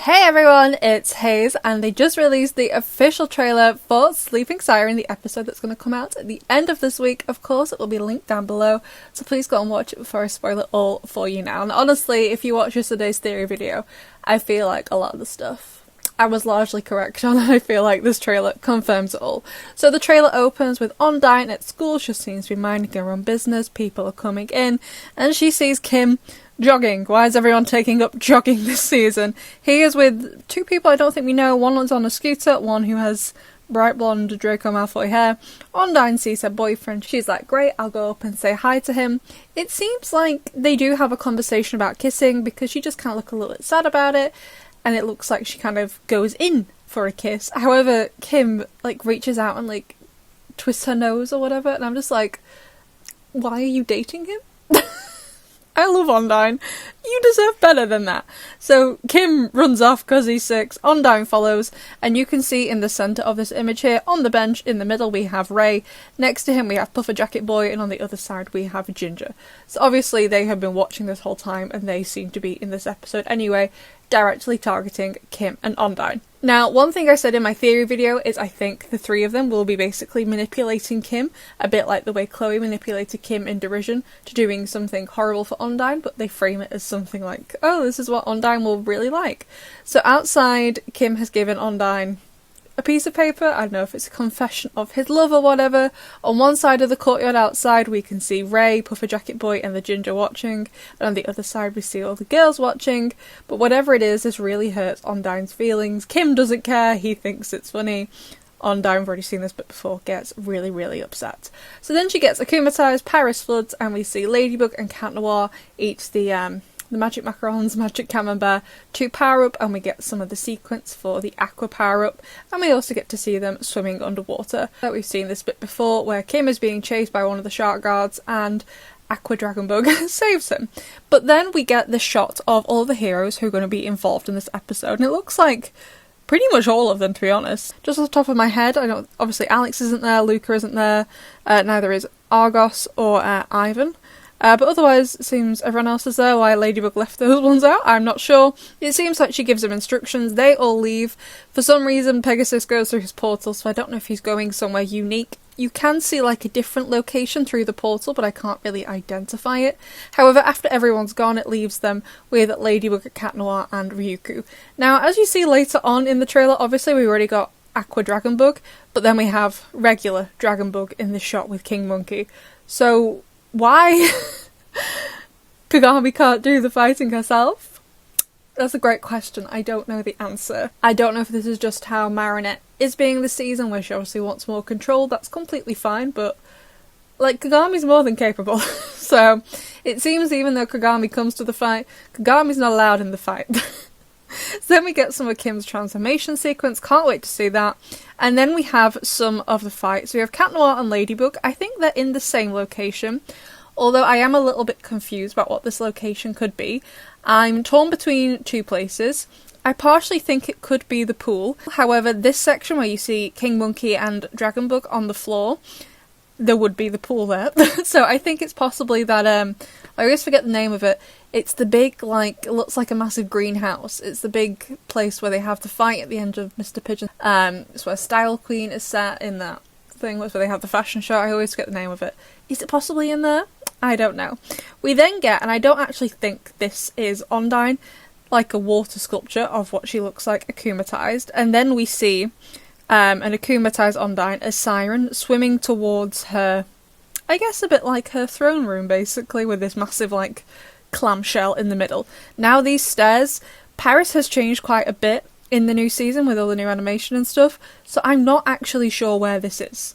Hey everyone, it's Hayes, and they just released the official trailer for Sleeping Siren, the episode that's going to come out at the end of this week. Of course, it will be linked down below, so please go and watch it before I spoil it all for you now. And honestly, if you watch yesterday's theory video, I feel like a lot of the stuff I was largely correct on, and I feel like this trailer confirms it all. So the trailer opens with Undyne at school. She seems to be minding her own business. People are coming in, and she sees Kim jogging. Why is everyone taking up jogging this season? He is with two people I don't think we know. One was on a scooter, one who has bright blonde Draco Malfoy hair. Undyne sees her boyfriend. She's like, great, I'll go up and say hi to him. It seems like they do have a conversation about kissing, because she just kind of looks a little bit sad about it, and it looks like she kind of goes in for a kiss. However, Kim reaches out and twists her nose or whatever, and I'm just like, why are you dating him? I love Undyne. You deserve better than that. So Kim runs off because he's 6. Undyne follows, and you can see in the centre of this image here, on the bench in the middle, we have Ray. Next to him we have Puffer Jacket Boy, and on the other side we have Ginger. So obviously they have been watching this whole time, and they seem to be in this episode anyway, directly targeting Kim and Undyne. Now, one thing I said in my theory video is I think the three of them will be basically manipulating Kim, a bit like the way Chloe manipulated Kim in derision to doing something horrible for Undyne, but they frame it as something like, oh, this is what Undyne will really like. So outside, Kim has given Undyne a piece of paper. I don't know if it's a confession of his love or whatever. On one side of the courtyard outside we can see Ray, Puffer Jacket Boy and the Ginger watching, and on the other side we see all the girls watching. But whatever it is, this really hurts Undyne's feelings. Kim doesn't care, he thinks it's funny. Undyne, I've already seen this bit before, gets really, really upset. So then she gets akumatized, Paris floods, and we see Ladybug and Cat Noir eat the magic macarons, magic camembert to power up, and we get some of the sequence for the aqua power up, and we also get to see them swimming underwater. We've seen this bit before where Kim is being chased by one of the shark guards and Aqua Dragonbug saves him. But then we get the shot of all the heroes who are going to be involved in this episode, and it looks like pretty much all of them, to be honest. Just off the top of my head, I know obviously Alex isn't there, Luca isn't there, neither is Argos or Ivan. But otherwise, it seems everyone else is there. Why Ladybug left those ones out, I'm not sure. It seems like she gives them instructions, they all leave. For some reason, Pegasus goes through his portal, so I don't know if he's going somewhere unique. You can see a different location through the portal, but I can't really identify it. However, after everyone's gone, it leaves them with Ladybug, Cat Noir and Ryuku. Now, as you see later on in the trailer, obviously we already got Aqua Dragonbug, but then we have regular Dragonbug in this shot with King Monkey. So why Kagami can't do the fighting herself? That's a great question. I don't know the answer. I don't know if this is just how Marinette is being this season, where she obviously wants more control. That's completely fine, but Kagami's more than capable. So it seems even though Kagami comes to the fight, Kagami's not allowed in the fight. So then we get some of Kim's transformation sequence, can't wait to see that. And then we have some of the fights. We have Cat Noir and Ladybug. I think they're in the same location, although I am a little bit confused about what this location could be. I'm torn between two places. I partially think it could be the pool. However, this section where you see King Monkey and Dragonbug on the floor, there would be the pool there. So I think it's possibly that, I always forget the name of it. It's the big, it looks like a massive greenhouse. It's the big place where they have the fight at the end of Mr. Pigeon. It's where Style Queen is set in that thing, where they have the fashion show. I always forget the name of it. Is it possibly in there? I don't know. We then get, and I don't actually think this is Undyne, a water sculpture of what she looks like akumatized. And then we see an akumatized Undyne as Siren swimming towards her, I guess a bit like her throne room basically, with this massive clamshell in the middle. Now these stairs, Paris has changed quite a bit in the new season with all the new animation and stuff, so I'm not actually sure where this is.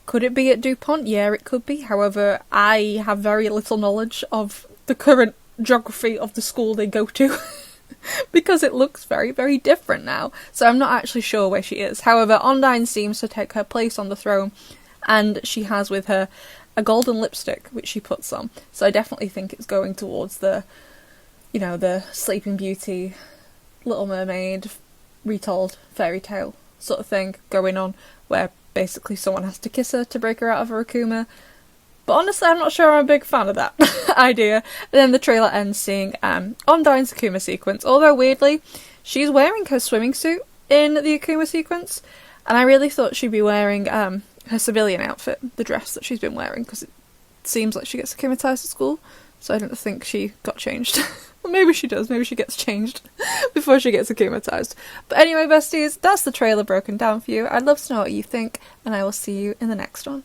Could it be at DuPont? Yeah, it could be. However, I have very little knowledge of the current geography of the school they go to because it looks very, very different now. So I'm not actually sure where she is. However, Undyne seems to take her place on the throne, and she has with her a golden lipstick which she puts on. So I definitely think it's going towards the, the Sleeping Beauty, Little Mermaid, retold fairy tale sort of thing going on, where basically someone has to kiss her to break her out of her Akuma. But honestly, I'm not sure I'm a big fan of that idea. And then the trailer ends seeing Undyne's Akuma sequence, although weirdly, she's wearing her swimming suit in the Akuma sequence, and I really thought she'd be wearing her civilian outfit, the dress that she's been wearing, because it seems like she gets akumatized at school, so I don't think she got changed. Well, maybe she does, maybe she gets changed before she gets akumatized. But anyway, besties, that's the trailer broken down for you. I'd love to know what you think, and I will see you in the next one.